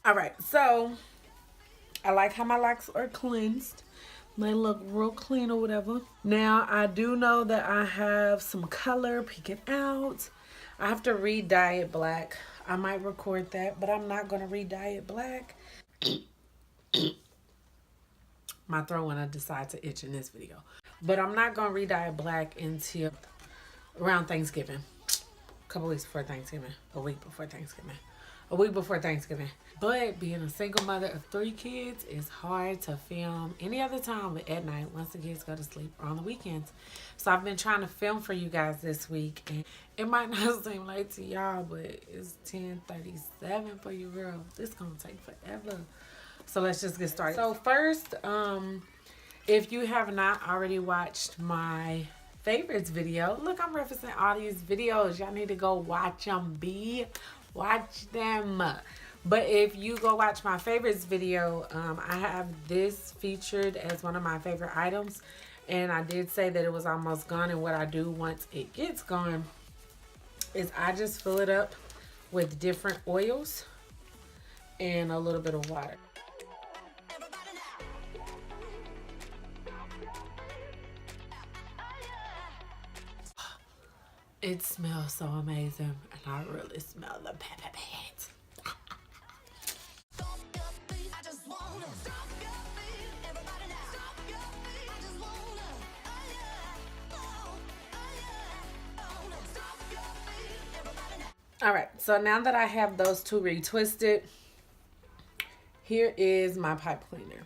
All right, so I like how my locks are cleansed. They look real clean or whatever. Now, I do know that I have some color peeking out. I have to re-dye it black. I might record that, but I'm not going to re-dye it black. My throat when I decide to itch in this video. But I'm not going to re-dye it black until around Thanksgiving. A couple weeks before Thanksgiving. A week before Thanksgiving. A week before Thanksgiving. But being a single mother of 3 kids is hard to film any other time but at night once the kids go to sleep or on the weekends. So I've been trying to film for you guys this week, and it might not seem late to y'all, but it's 10:37 for you, girl. This gonna take forever. So let's just get started. So first, if you have not already watched my favorites video, look, I'm referencing all these videos. Y'all need to go watch them. Watch them. But if you go watch my favorites video, I have this featured as one of my favorite items. And I did say that it was almost gone. And what I do once it gets gone is I just fill it up with different oils and a little bit of water. It smells so amazing, and I really smell the peppermint. All right, so now that I have those two retwisted, here is my pipe cleaner.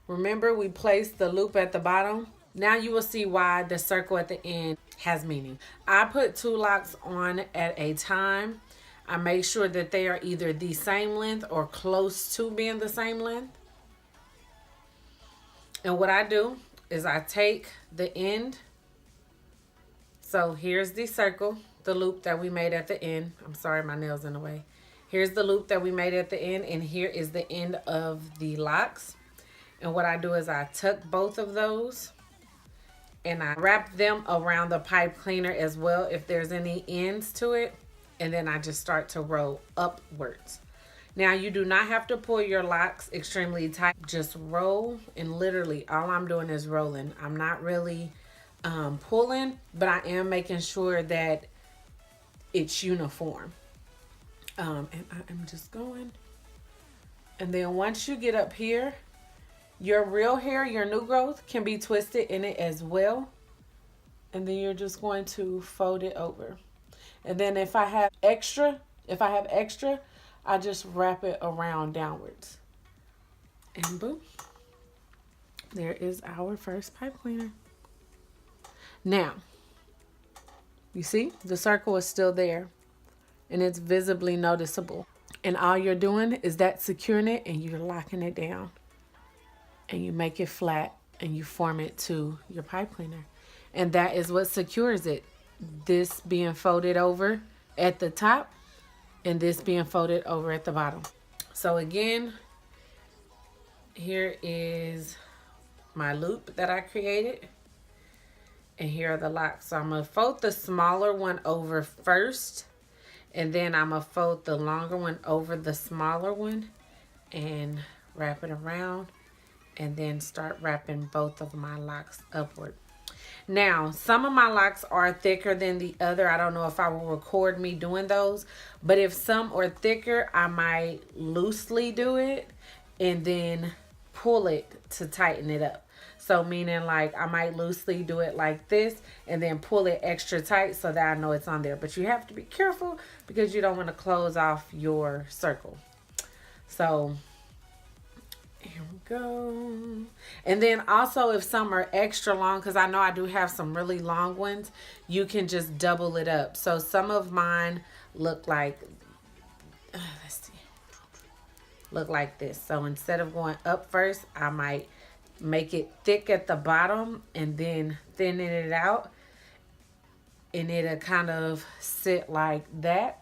Remember, we placed the loop at the bottom. Now you will see why the circle at the end has meaning. I put 2 locks on at a time. I make sure that they are either the same length or close to being the same length. And what I do is I take the end. So here's the circle, the loop that we made at the end. I'm sorry, my nail's in the way. Here's the loop that we made at the end, and here is the end of the locks. And what I do is I tuck both of those and I wrap them around the pipe cleaner as well if there's any ends to it. And then I just start to roll upwards. Now, you do not have to pull your locks extremely tight. Just roll, and literally all I'm doing is rolling. I'm not really pulling, but I am making sure that it's uniform. And I am just going. And then once you get up here, your real hair, your new growth, can be twisted in it as well. And then you're just going to fold it over. And then if I have extra, I just wrap it around downwards. And boom. There is our first pipe cleaner. Now, you see, the circle is still there. And it's visibly noticeable. And all you're doing is that securing it, and you're locking it down. And you make it flat, and you form it to your pipe cleaner. And that is what secures it. This being folded over at the top, and this being folded over at the bottom. So again, here is my loop that I created. And here are the locks. So I'm going to fold the smaller one over first. And then I'm going to fold the longer one over the smaller one. And wrap it around. And then start wrapping both of my locks upward. Now, some of my locks are thicker than the other. I don't know if I will record me doing those. But if some are thicker, I might loosely do it and then pull it to tighten it up. So meaning like I might loosely do it like this and then pull it extra tight so that I know it's on there. But you have to be careful because you don't want to close off your circle. So Here we go. And then also if some are extra long, because I know I do have some really long ones, you can just double it up. So some of mine look like, let's see, look like this. So instead of going up first, I might make it thick at the bottom and then thinning it out. And it'll kind of sit like that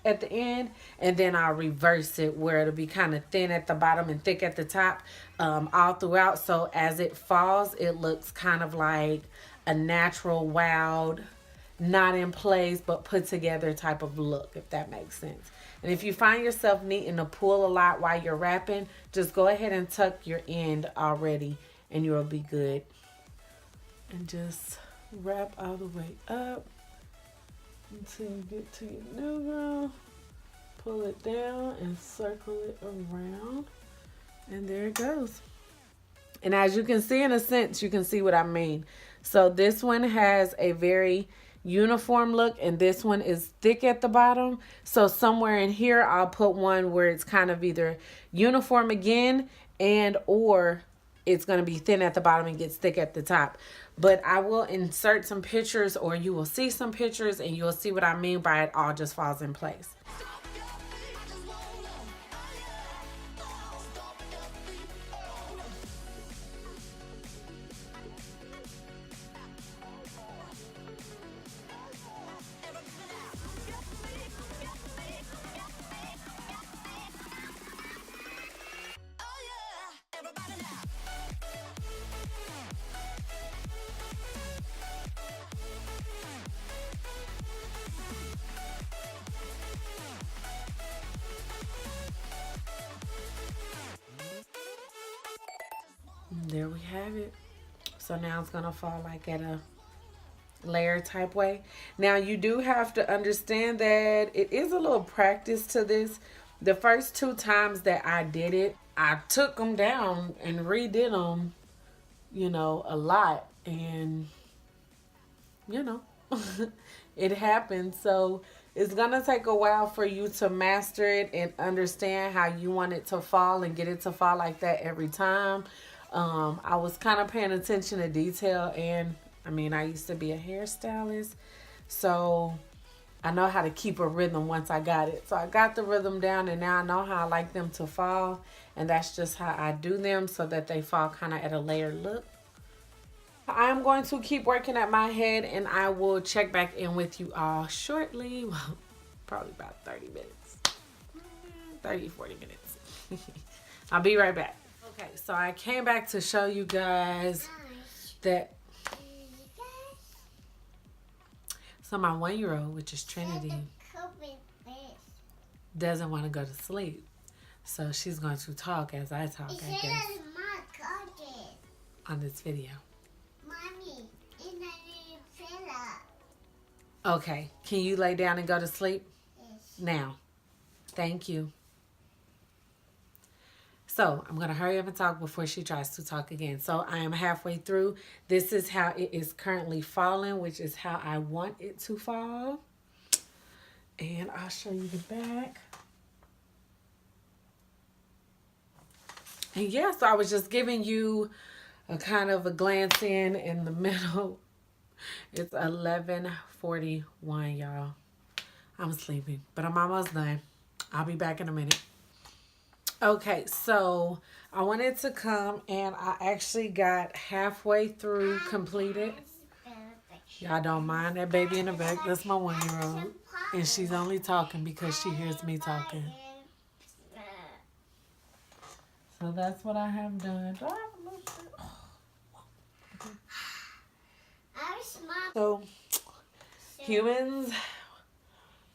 at the end, and then I'll reverse it where it'll be kind of thin at the bottom and thick at the top, all throughout. So as it falls, it looks kind of like a natural, wild, not in place but put together type of look, if that makes sense. And if you find yourself needing to pull a lot while you're wrapping, just go ahead and tuck your end already and you'll be good. And just wrap all the way up until you get to your noodle. Pull it down and circle it around. And there it goes. And as you can see, in a sense, you can see what I mean. So this one has a very uniform look and this one is thick at the bottom. So somewhere in here, I'll put one where it's kind of either uniform again and or it's going to be thin at the bottom and gets thick at the top. But I will insert some pictures, or you will see some pictures and you'll see what I mean by it all just falls in place. There we have it. So now it's going to fall like at a layer type way. Now you do have to understand that it is a little practice to this. The first 2 times that I did it, I took them down and redid them, you know, a lot. And, you know, it happened. So it's going to take a while for you to master it and understand how you want it to fall and get it to fall like that every time. I was kind of paying attention to detail, and I mean, I used to be a hairstylist, so I know how to keep a rhythm once I got it. So I got the rhythm down, and now I know how I like them to fall, and that's just how I do them so that they fall kind of at a layered look. I'm going to keep working at my head, and I will check back in with you all shortly. Well, probably about 30 minutes. 30, 40 minutes. I'll be right back. Okay, so I came back to show you guys that. So my 1-year-old, which is Trinity, doesn't want to go to sleep. So she's going to talk as I talk, I guess, on this video. Mommy, okay, can you lay down and go to sleep? Yes. Now. Thank you. So I'm going to hurry up and talk before she tries to talk again. So I am halfway through. This is how it is currently falling, which is how I want it to fall. And I'll show you the back. And yeah, so I was just giving you a kind of a glance in the middle. It's 11:41, y'all. I'm sleeping, but I'm almost done. I'll be back in a minute. Okay, so I wanted to come and I actually got halfway through completed. Y'all don't mind that baby in the back. That's my 1-year-old. And she's only talking because she hears me talking. So that's what I have done. Do I have a little bit? So, humans,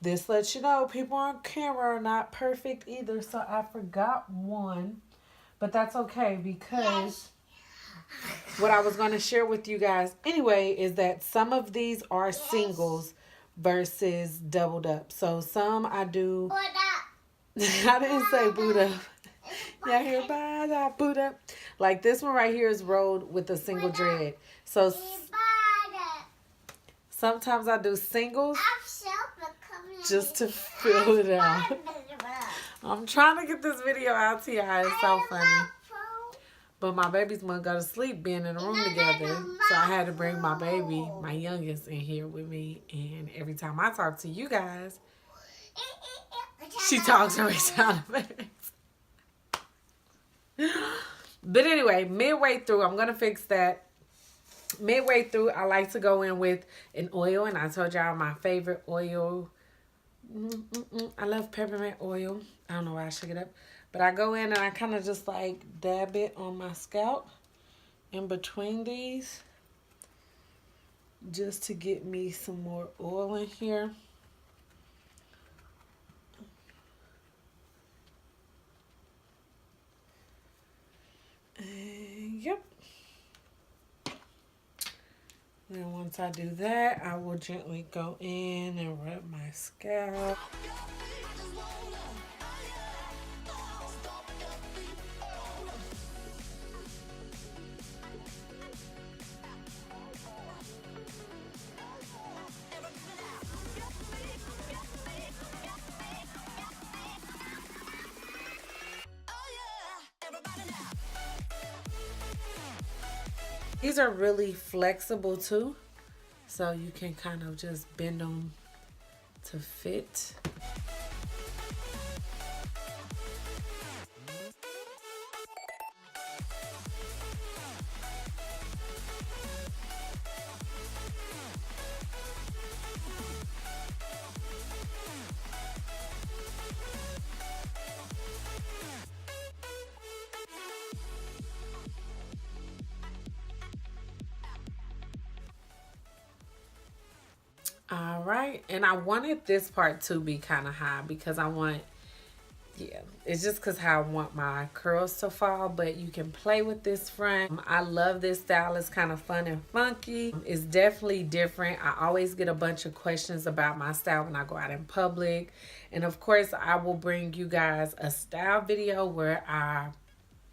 this lets you know people on camera are not perfect either. So I forgot one, but that's okay because what I was going to share with you guys anyway is that some of these are singles versus doubled up. So some I do. I didn't say boot up. Y'all hear about that boot up? Like this one right here is rolled with a single dread. So sometimes I do singles just to fill it out. I'm trying to get this video out to y'all. It's so funny. But my babies wouldn't go to sleep being in the room together. So I had to bring my baby, my youngest, in here with me. And every time I talk to you guys, she talks her sound effects. But anyway, midway through, I'm going to fix that. Midway through, I like to go in with an oil. And I told y'all my favorite oil. I love peppermint oil. I don't know why I shook it up. But I go in and I kind of just like dab it on my scalp in between these. Just to get me some more oil in here. And yep. Then once I do that, I will gently go in and rub my scalp. These are really flexible too, so you can kind of just bend them to fit. All right, and I wanted this part to be kind of high because I want, yeah, it's just because how I want my curls to fall, but you can play with this front. I love this style. It's kind of fun and funky. It's definitely different. I always get a bunch of questions about my style when I go out in public. And of course, I will bring you guys a style video where I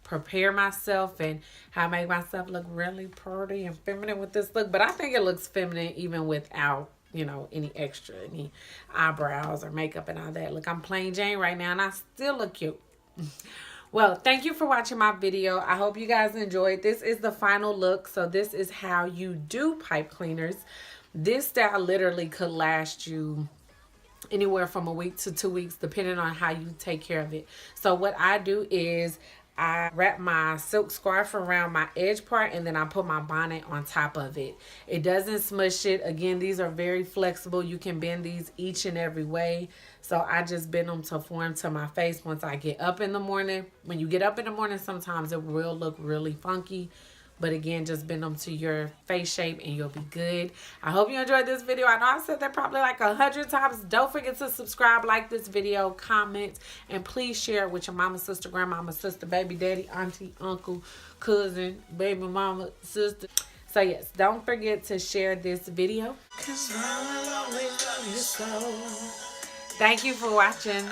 prepare myself and how I make myself look really pretty and feminine with this look. But I think it looks feminine even without, you know, any extra, any eyebrows or makeup and all that. Look, I'm plain Jane right now and I still look cute. Well, thank you for watching my video. I hope you guys enjoyed. This is the final look. So this is how you do pipe cleaners. This style literally could last you anywhere from a week to 2 weeks, depending on how you take care of it. So what I do is I wrap my silk scarf around my edge part and then I put my bonnet on top of it. It doesn't smush it. Again, these are very flexible. You can bend these each and every way. So I just bend them to form to my face once I get up in the morning. When you get up in the morning, sometimes it will look really funky. But again, just bend them to your face shape and you'll be good. I hope you enjoyed this video. I know I've said that probably like 100 times. Don't forget to subscribe, like this video, comment, and please share it with your mama, sister, grandmama, sister, baby, daddy, auntie, uncle, cousin, baby mama, sister. So yes, don't forget to share this video. 'Cause I'll always love you so. Thank you for watching.